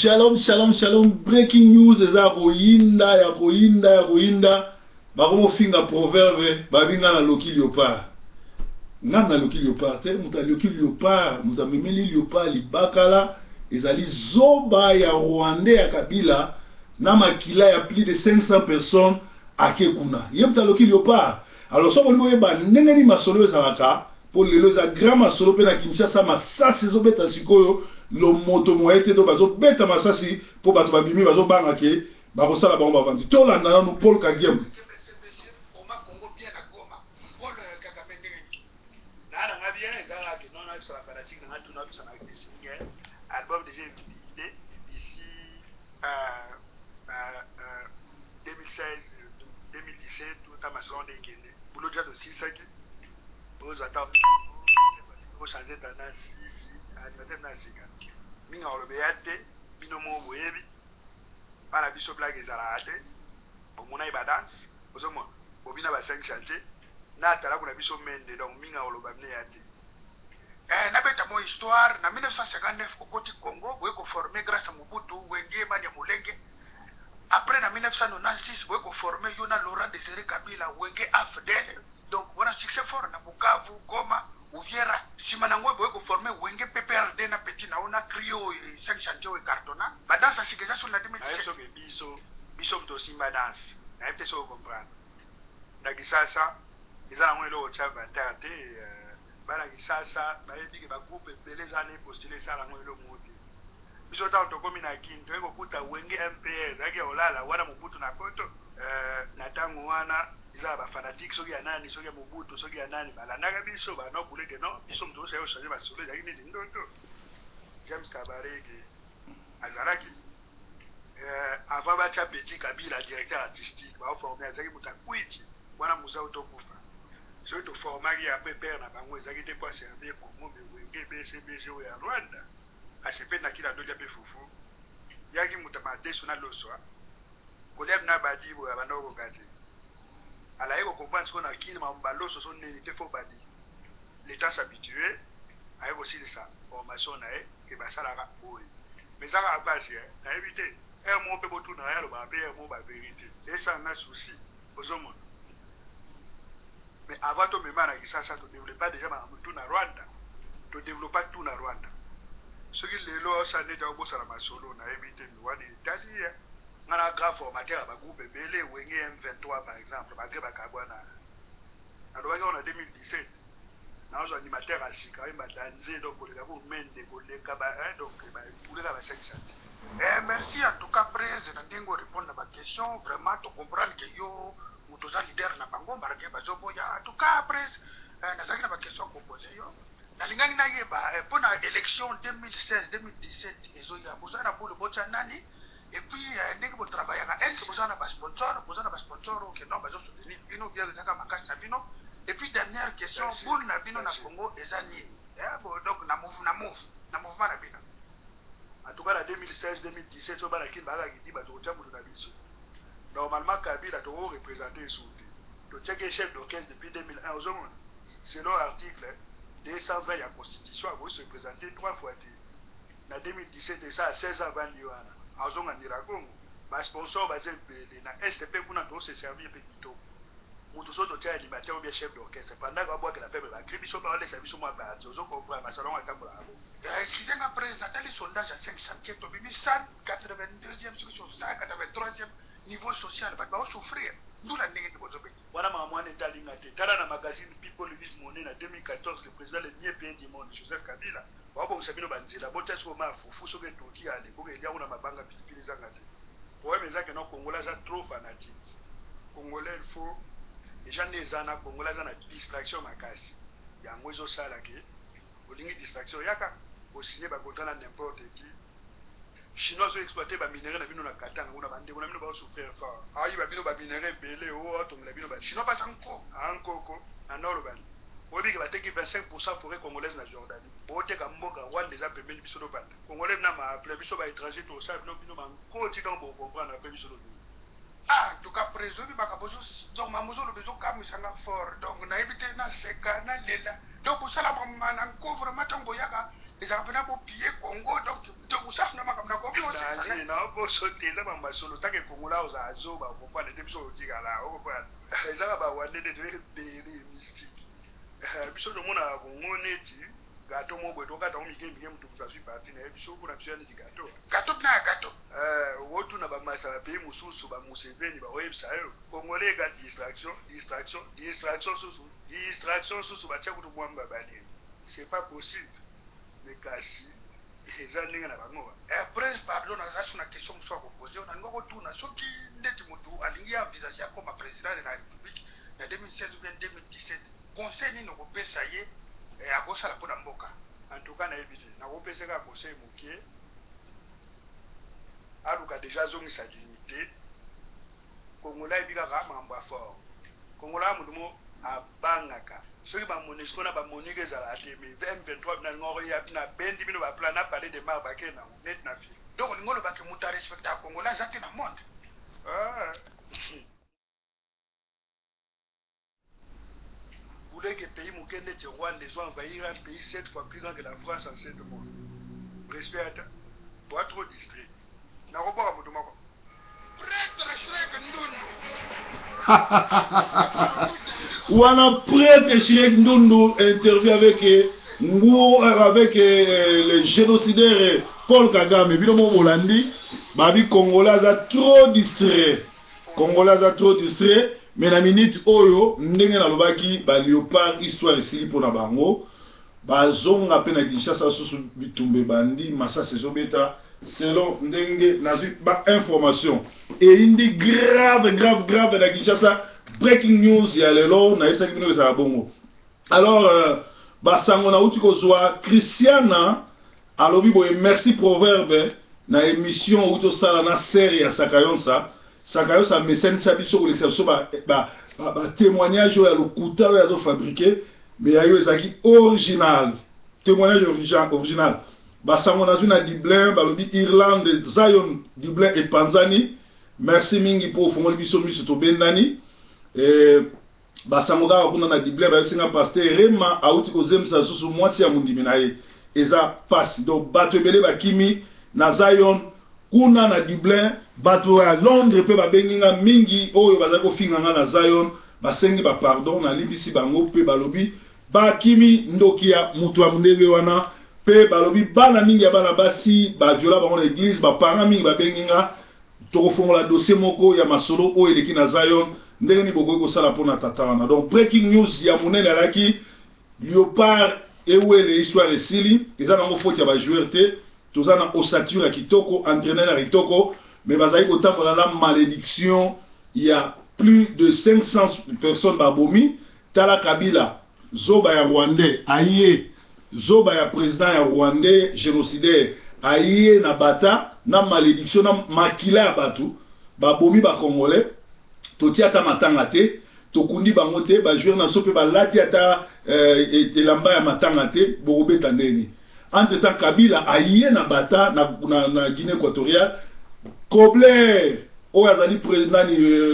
Shalom, shalom, shalom. Breaking news eza ya koyinda. Bakomo finga proverbe, babinga na loki leopard. Nga na loki leopard, te muta loki leopard, muta memeli leopard libakala, ezali zoba ya Rwandais ya Kabila, na makila ya plus de 500 personnes ake kuna. Ye muta loki leopard. Alors so boni boyeba ndenge ni masolo ezalaka, po lelo eza grand masolo pe na Kinshasa masasi ezobeta sikoyo. Lo moto moete do bazo beta masasi po bato babimi bazo banga ke bakosala bango bavandi tolanda nanu Paul Kagame album déjà idée d'ici 2016 2017 tout à maçon d'Engene boulot déjà de 6 ans aux attentes pour changer tendance animateur na sika minga olobeyate bino mo boyebi para biso blague ezalaka te omona iba dance ozomona obina ba 5 chantier na tala kuna biso mende donc minga oloba mne yate nabeta mo histoire na 1959 okoti Congo boye ko former grâce à Mobutu wenge manya mulenge après na 1996 boye ko former Yona Laurent Désiré Kabila wenge AFDL donc voilà succès fort na Bukavu Goma Uviera simanango boye ko former wenge PPRD na petit na ona crio 5 chantier e cartona ba danse sikeza sur la 2017 biso mto simba dance na epte so comprendre na kisasa ezala ngwelo o chava tate bana kisasa ba yebi ba groupe beleza ne postuler sala ngwelo moti biso ta to komi na kinto eko kuta wenge MPS ake olala wana Mobutu na koto na tango wana izala ba fanatique soki ya nani soki ya Mobutu soki ya nani balandaka biso bana buleke no biso mto osayo changer ba solo ezaki neti ndoto James Kabarege azalaki avant batia Petit Kabila directeur artistique ba former azaki mutakwiti wana muzao tokufa so to formaki ya PPR na bango ezaki te kwa servir Congo wenge BCBG ya Rwanda asepe na kila dolia pe fufu yaki mutamadesho na loswa kolem na badibo ya banoko kati ala yeko comprendre ce qu'on a qui m'a loso son nité faut badi l'état s'habituer à aussi de ça formation na que ba sala ka boy mais ça va passer na éviter mo pe botu na ya lo ba pe mo ba vérité et ça na souci aux hommes mais avant to même na kisasa to développer déjà ma tout na Rwanda to développer tout na Rwanda ce qui les lois ça n'est pas beau ça la masolo na éviter mi wani Italie ngana graphe formateur ba groupe belé wenge M23 par exemple ba ke ba kabwana alo wanga on a 2017 na ozo animateur asika ba danser donc le gabo mende ko le kaba donc ba pour la 5 cents merci en tout cas président ndingo répondre à ma question vraiment to comprendre que yo mutoza leader na bango barake ba zobo ya en tout cas après na zaki na ba question ko poser yo na lingani na yeba pour la élection 2016 2017 ezo ya bozana pour le bocha nani. Et puis, dès que vous travaillez, est-ce que vous avez un sponsor qui non, vous soutenir Bino, bien que Makasa Bino. Et puis, dernière question, pour la Bino na Congo, et Zani. Donc, na mouvement na Bino. En tout cas, la 2016-2017, on va la qui dit, bah, tu as dit, normalement, Kabila a représenté le soutien. Tu es chef d'orchestre depuis 2001 au monde. Selon l'article 220 de la Constitution, vous se présenter 3 fois. En 2017, et ça à 16 ans avant l'Iwana. Azonga Niragongo, ma sponsor basé na STP kuna to se servir petito. Mutu so to tia animateur ou bien chef d'orchestre. Pendant que boire que la peuple va crier sur le service moi ba zo comprendre ma salon akambola abo. Qui t'a présenté les sondages à 500 to bibi 182e sur 183e niveau social ba souffrir. Nous la négative bozobe. Voilà ma moine etalinga te. Tala na magazine People Live Money na 2014 le président le mieux payé du monde Joseph Kabila. Wabo sabino banzela bota so ma fufu so ke toki ale boke elia una mabanga pilipili zanga te. Pour mes que non congolais ça trop fanatique. Congolais il faut les gens des ana congolais ça na distraction makasi. Ya ngwezo sala ke olingi distraction yaka o signer ba contrat na n'importe qui. Chinois ont exploité ba minerai na bino na katanga una bande kuna bino ba souffrir fort. Ayi ba bino ba minerai belé o to na bino ba chinois pas encore anoro bani. Obi que va teki 25% forêt congolaise na Jordanie. Bote ka mboka wan déjà pembeni biso do banda. Congolais na ma plein biso ba étranger to ça bino ma koti donc bo comprendre na biso do. Ah, en tout cas présobi ba ka bozo donc ma mozo lo bezo kam sanga fort. Donc na éviter na seka na lela. Donc pour ça la mama na couvre matango yaka ils ont appelé pour piller Congo, donc vous savez, comme la Congo, c'est non, pour sauter là, ma solo, tant que Congo là, aux azos, bah, on parle des choses au Tigala, on parle. Ils ont abandonné des pays mystiques. Biso de mon a Congo neti, gâteau mon boy, donc à ton miguel, tout ça suit parti, et biso pour la tuer du gâteau. Gâteau na gâteau. Wotu na ba massa pays mususu ba Museveni ba website. Congolais ga distraction, sous ba tchaku to mwamba bani. C'est pas possible. Mais kasi les années na bango. Après pardon na ça na question soit posée, on a ngoko tuna soki ndeti mutu alingi envisager comme président de la République en 2016 ou bien 2017. Conseil ni no kopesa ye akosala pona mboka. En tout cas na ebité na kopesa ka conseil mokie. Aluka déjà zongi sa dignité. Congolais bikaka mamba fort. Congolais mudumo abangaka. Ceux qui ont MONUSCO na ba monique ezala te mais 2023 na ngoro ya na bendi bino ba plan na parler de mar baké na net na fi. Donc ngolo ba ke muta respecter Congolais zate na monde. Vous voulez que le pays Moukende de Rwanda soit envahir un pays 7 fois plus grand que la France en 7 mois. Respect, pas trop distrait. Na robora mutumako. Prêtre Shrek Ndundu. Wana prêtre Shrek Ndundu interview avec le génocidaire Paul Kagame. Évidemment, Hollandais, Babi Congolais a trop distrait. Mais la minute oyo ndenge na lobaki ba léopard histoire esili pona bango bazonga pe na Kinshasa susu bitumbe bandi masa saison beta selon ndenge nazu ba information et indi grave na Kinshasa breaking news ya lelo na yesa kibino za bongo. Alors basango na uti kozwa Christiana alobi boye merci proverbe na émission uto sala na série ya Sakayonsa Sakayonsa mécène sabiso ko l'exception ba témoignage ya lokuta ya zo fabriqué mais ayo ezaki original témoignage original ba sango na zuna Dublin ba lobi Irlande Zion Dublin et Panzani merci mingi pour fongoli biso miso to bendani ba sango ga kuna na Dublin ba singa pasteur Rema auti ko zemsa susu mwasi ya mundimi na ye eza passe donc bato ebele bakimi na Zion kuna na Dublin bato ya Londres pe babenginga mingi oyo bazali kofinganga na Zion basengi ba pardon na libisi bango pe balobi bakimi ndoki ya mutu ya ndenge wana pe balobi bana mingi ya bana basi ba viola bango na église ba parents mingi babenginga tokofongola dossier moko ya masolo oyo eleki na Zion ndenge ni bokoki kosala mpona tata wana. Donc breaking news ya monene alaki Léopard ewele histoire esili eza nango faute ya bajoueur te toza na ossature ya kitoko entraîneur ya kitoko mais bazali kotambola na malédiction. Il y a plus de 500 personnes babomi tala Kabila zoba ya Rwandais aye zoba ya président ya Rwandais génocidaire aye na bata na malédiction na makila ya batu babomi ba Congolais toti ata matanga te tokundi bango te ba joueur na sope ba lati ata elamba ya matanga te bobeta ndeni. Entre temps Kabila aye na bata na Guinée équatoriale Kobler oyo azali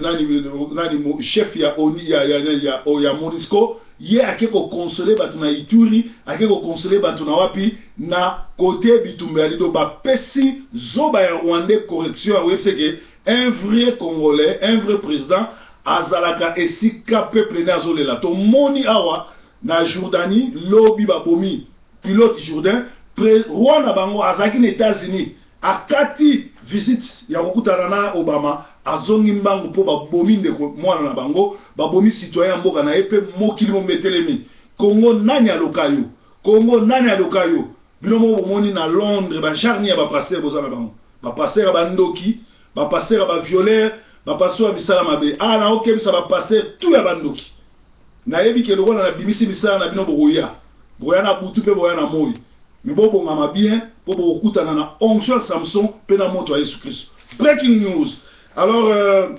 nani chef ya ONU ya MONUSCO ye ake ko consoler bato na Ituri ake ko consoler bato na wapi na côté bitumbe ya lido ba pesi zoba ya Rwandais correction ya webseke un vrai Congolais un vrai président azalaka esika peuple ne azolela to moni awa na Jordanie lobi babomi pilote Jourdain Rwanda bango azaki na États-Unis akati visite ya kokutana na Obama azongi mbangu po babomi ndeko mwana na bango babomi citoyen mboka na epe mokili mometelemi Congo nani alokayo Congo nani alokayo bino mo bomoni na Londres ba charni ya ba pasteur bozana bango ba pasteur ba ndoki ba pasteur ba violeur ba pasteur misala mabe na okebisa ba pasteur tout ya bandoki na yebi ke lokona na bimisi misala na bino boya na butu pe boya na moyi mibobo ngama bien bobo okutana na onction Samson pe na moto ya Yesu Christ. Breaking news. Alors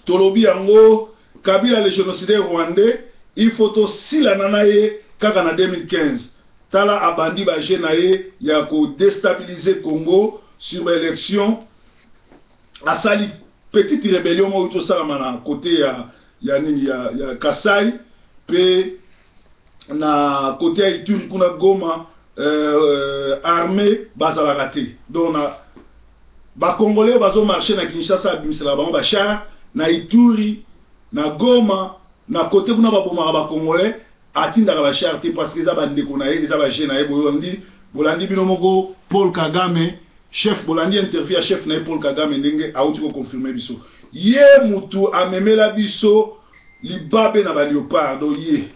tolobi yango Kabila le génocidaire rwandais il faut aussi la nanaye kaka na 2015 tala abandi ba jenaye ya ko déstabiliser Congo sur l'élection asali petite rébellion mo to sala na côté ya Kasai pe na côté ya Ituri kuna Goma armée bazala raté. Donc ba Congolais bazo marcher na Kinshasa bimisela bango ba char na Ituri na Goma na côté kuna ba bomaka ba Congolais atinda ba char te parce que za ba ndeko na ye za ba jeune na ye bolandi bino moko Paul Kagame chef bolandi interview à chef na Paul Kagame ndenge auti ko confirmer biso ye mutu amemela biso libabe na ba léopard do ye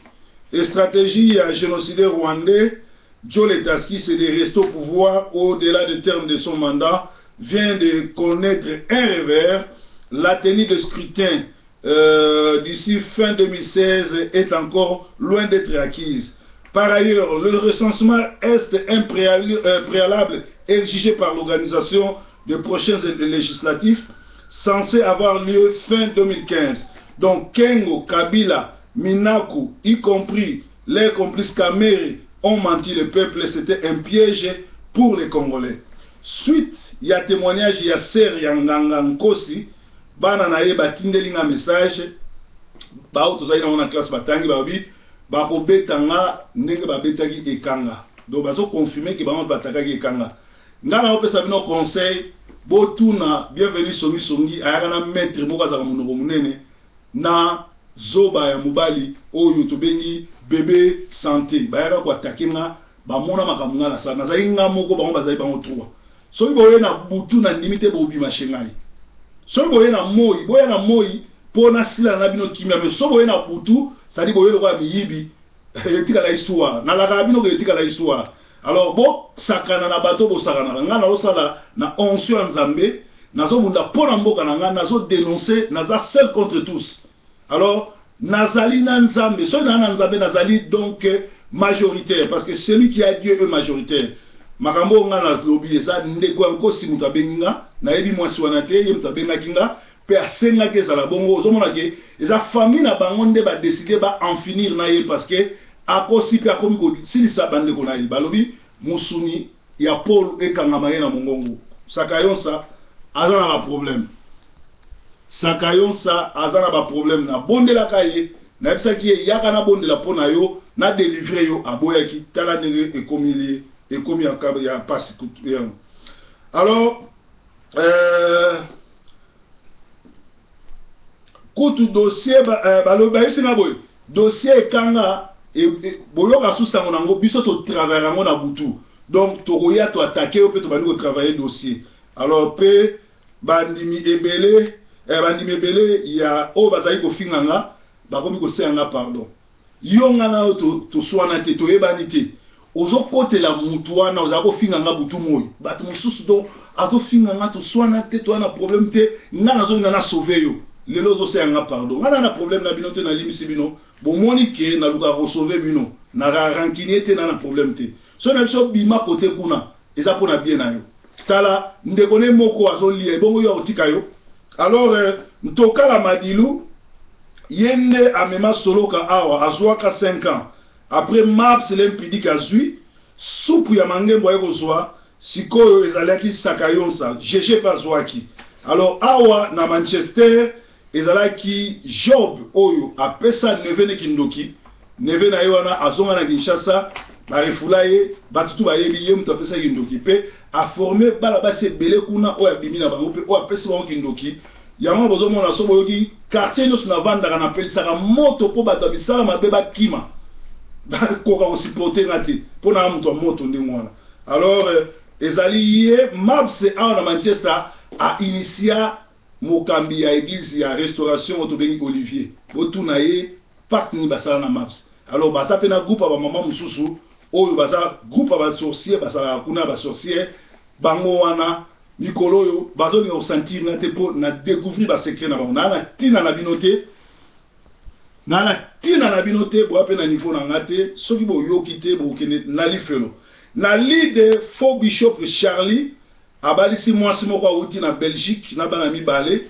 et stratégie à génocidaire rwandais Joe Letaski c'est de rester au pouvoir au-delà du terme de son mandat vient de connaître un revers. La tenue de scrutin d'ici fin 2016 est encore loin d'être acquise. Par ailleurs, le recensement est un préalable exigé par l'organisation des prochains législatifs censés avoir lieu fin 2015. Donc Kengo, Kabila, Minaku, y compris les complices Kamere, ont menti le peuple. C'était un piège pour les Congolais. Suite, il y a témoignage, il y a Ser Yanganga Nkosi, bana na ye batindelinga message, ba auto zaina on classe batangi babi, ba ko betanga ndenge ba betaki ekanga. Donc bazo confirmer que ba on batakaki ekanga. Ngana opesa bino conseil, botuna bienvenue songi ayaka na maître boka za munoko munene na zoba ya mobali oyo to bengi bébé santé. Ba yaka ko atakinga ba mona makamuna la sana. Za inga moko ba on bazai ba trois. So boye na butu na limite bo bi machengai. So boye na moi pona sila na bino kimia mais so boye na butu ça dit boye lo kwa miyibi etika la histoire na la bino ko etika la histoire. Alors bo sakana na bato bo sakana nga na osala na onction nzambe nazo munda pona mboka na nga nazo dénoncer naza seul contre tous. Alors nazali na nzambe so na nzambe nazali donc majoritaire parce que celui qui a Dieu est majoritaire. Makambo nga na lobby eza ndeko nkosi mutu abenga na yebi mwasi wana te ye mutu abenga kinga pe asenga ke za la bongo ozomona ke eza famille na bango nde ba décider ba en finir na ye parce que akosi pe akomi ko silisa bande ko na ye balobi musuni ya Paul ekanga ye na mongongo sakayonsa azana ba problème sakayonsa azana ba problème na bondela kaye na bisa ki yaka na bondela pona yo na délivrer yo aboya ki tala ndenge ekomilie et comme il y a pas alors kutu dossier dossier kanga et boyoka sous sango nango biso to travailler ngo na butu donc to koya to attaquer ou peut to bandi ko travailler dossier alors pe bandimi ebele il y a o bazali ko finganga ba komi ko senga pardon yonga na to swana te to ebanité ozo kote la mutuana ozako finga nga butu moyi bato mususu do azo finga nga to swana te to na problème te nga nazo na sauver yo lelo zo se nga pardon nga na problème na bino te na limisi bino bo monike na luka ko sauver bino na rancunier te na problème te so na biso bima côté kuna eza pona bien na yo tala ndekone moko azo lié bongo yo otika yo alors ntokala madilu yende amema soloka awa azwaka 5 ans. Après Maps l'impidique à Zui, soupu ya mangembo ya kozwa, sikoyo ezalaki sakayonsa, jeje pa zwaki. Alors awa na Manchester, ezalaki Job oyo apesa nevene kindoki, nevene ayewana azonga na Kinshasa, ba refulaye, batutu ba yebi ye mutu apesa kindoki pe a formé bala basi ebele kuna oya bimina bango pe oya apesa bango kindoki. Yango bozo mona so boyoki quartier nyonso na vandaka na pelisaka moto po bato bisala mabe bakima. Koka aussi porter ngati pona mtu moto ndi mwana alors ezali Maps en Manchester a initié mokambi ya église ya restauration otobengi Olivier botuna ye partner basala na Maps alors basa pe na groupe ba mama mususu oyo basa groupe ba sorcier basala kuna ba sorcier bango wana mikolo yo bazo ni sentir na te po na découvrir ba secret na bango na tina na binote na tina na binote bo apena niveau na ngate soki bo yokite bo kene na lifelo na leader faux bishop Charlie abalisi mwasi moko awuti na Belgique na bana mibale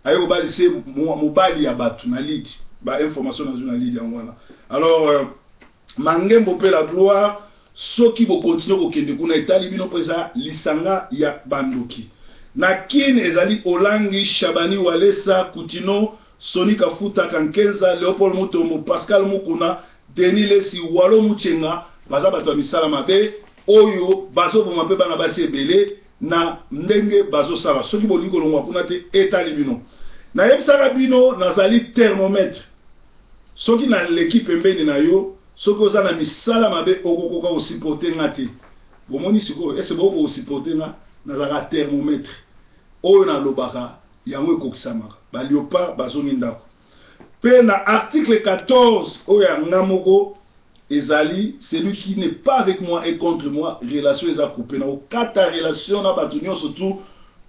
ayo balisi mobali ya batu na lead ba information na lead ya ngwana alors mangembo pe la gloire soki bo continue ko kende kuna itali bino pesa lisanga ya bandoki na kin ezali Olangi Shabani Walesa Kutino Soni Kafuta Kankenza Leopold Mutombo Pascal Mukuna Denis Lesi Walo Muchenga baza bato misala mabe oyo bazo boma pe bana basi ebele na ndenge bazo sala soki bolingo longwa kuna te etali bino na yebisaka bino nazali thermomètre soki na l'équipe pembeni na yo soki oza na misala mabe okokoka osipote nga te bomoni sikoyo ese boko osipote nga nazalaka thermomètre oyo nalobaka yango ekokisamaka baliopa bazongi ndako pe na article 14 oyo ya nga moko ezali celui qui n'est pas avec moi et contre moi relation eza coupé na okata relation na bato nyonso tu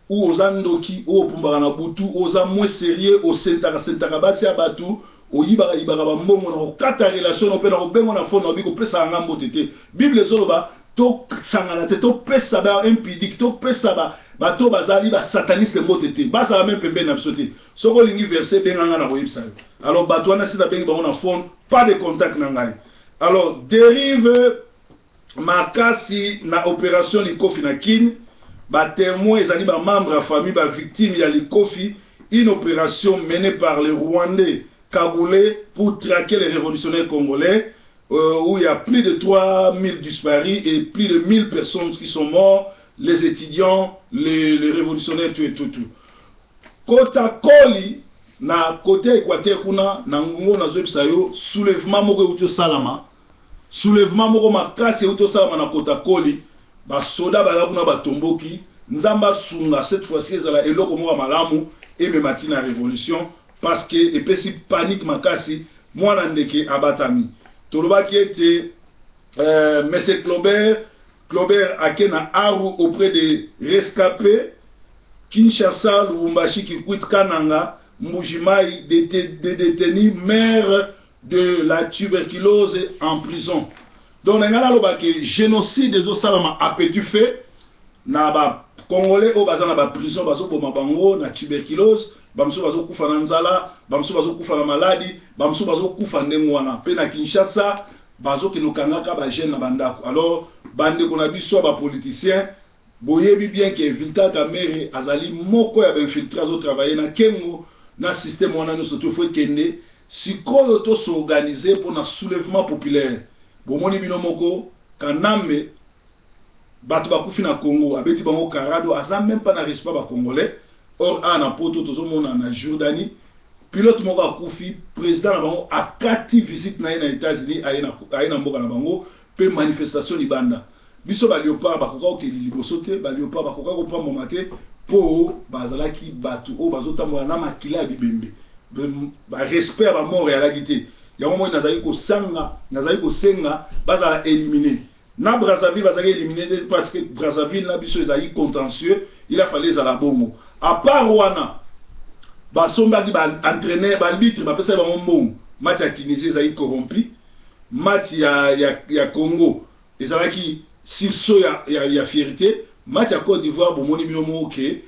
ou oza ndoki ou opumbaka na butu oza moins sérieux osentaka basi ya bato oyibaka bambongo na okata relation na mpe na kobengo na fone na obi kopesaka nga mbote te bible ezoloba tosangana te topesa ba impudique topesa bato bazali basataniste mbote te bazala même pembeni na biso te soki olingi verset benganga na koyebisa yo alors bato wana sita bengi bango na fone pas de contact na ngai alors dérive makasi na opération likofi na kini batémoin ezali bamembre ya famille bavictime ya likofi une opération menée par les Rwandais cagoulés pour traquer les révolutionnaires congolais où il y a plus de 3000 disparus et plus de 1000 personnes qui sont morts, les étudiants, les révolutionnaires, tout. Kota Koli, na côté équateur, kuna, na ngungo na zoebisa yo, soulèvement moko uto salama, soulèvement moko makasi uto salama na Kota Koli, ba soda ba kuna ba tomboki, nzamba sunga cette fois-ci ezala eloko moko malamu et me matina révolution parce que epesi panique makasi mwana ndeke abatami. Tolobaki ete M. Claubert Akena Aru auprès des rescapés Kinshasa, Lubumbashi, Kikwit, Kananga, Mujimai, des détenus mères de la tuberculose en prison. Donc, on a le génocide des Osalama a pétu fait. Na ba Congolais au bazan na ba prison bazo boma bango na tuberculose. Bamso bazo kufa na nzala, bamso bazo kufa na maladi, bamso bazo kufa ndengo wana. Pe na Kinshasa bazo kinokangaka ba jeune na bandako. Alors bande ko na biso ba politiciens boyebi bien que Vital Kamerhe azali moko ya ba infiltration travailler na kengo na système wana no surtout faut kende sikoyo to s'organiser pour na soulèvement populaire. Bomoni bino moko kanambe bato bakufi na Congo abeti bango karado aza même pas na respect ba congolais. Or a na poto tozomona na Jordanie pilote moko akufi président na bango akati visite na États-Unis ayena mboka na bango pe manifestation libanda biso baliopa bakoka okeli liboso te baliopa bakoka kopamba te po bazalaki bato o bazotambola na makila ya bibembe ba respect ya ba mort ya lagité yango moi nazali kosenga bazala éliminer na Brazzaville bazali éliminer parce que Brazzaville na biso ezali contentieux il a fallu za la bongo à part wana basombaki ba entraîner ba arbitre ba pesa ba mbongo match ya Tunisie ezali corrompu match ya Congo ezalaki sursaut ya fierté match ya Côte d'Ivoire bomoni bino moke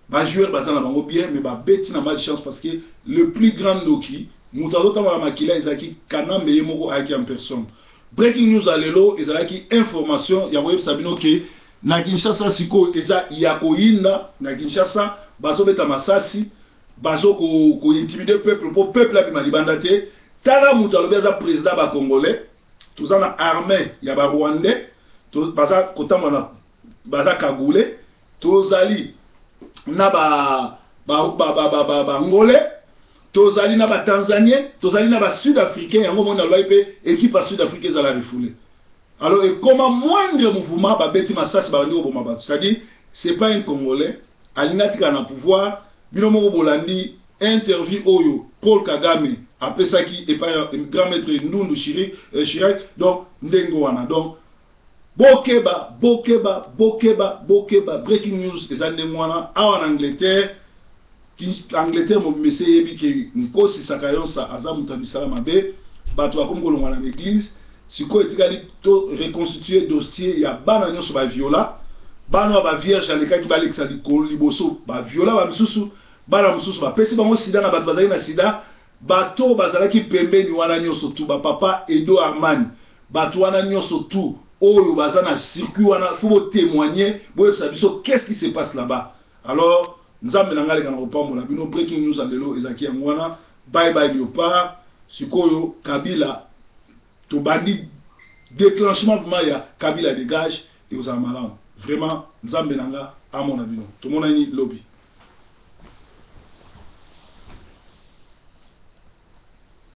ba joueur bazana bango bien mais ba beti na malchance parce que le plus grand Noki mutazo la makila ezalaki kanambe yemoko aki en personne. Breaking news alelo ezalaki information ya web sabino ke na Kinshasa siko eza ya koyinda na Kinshasa bazo beta masasi bazo ko intimider peuple pour peuple abima libanda te tala mutalo beza président ba congolais tozana armée ya ba rwandais to baza kotama na baza kagule tozali na ba ngolais tozali na ba tanzanien tozali na ba sud-africain yango mona lwa pe équipe sud-africaine za la refoulée. Alors et comment moindre mouvement ba beti masasi ba ndi oboma ba c'est-à-dire c'est pas un congolais alingati kana pouvoir bino moko bolandi interview oyo Paul Kagame apesaki et pas grand maître Ndundu Chirac donc ndengo wana donc bokeba breaking news ezande mwana awa en Angleterre mo messé yebi ke nkosi sakayonsa azamuta bisala mabe bato akomkolonga na l'église siko etikali to reconstituer dossier ya bana nyonso ba viola bana ba vierge alekaki balekisa liboso ba viola ba misusu bana misusu ba pesi bango sida na bato bazali na sida bato bazalaki pembeni wana nyonso tu ba papa Edo Armani bato wana nyonso tu oyo baza na circuit wana faut témoigner boye sabiso qu'est-ce qui se passe là-bas. Alors nzambe na ngale kana kopambola bino breaking news alelo ezaki ngwana bye Léopard sikoyo Kabila to bandi déclenchement vraiment ya Kabila dégage ekozala malamu vraiment nzambe na nga amona bino tomonani lobi.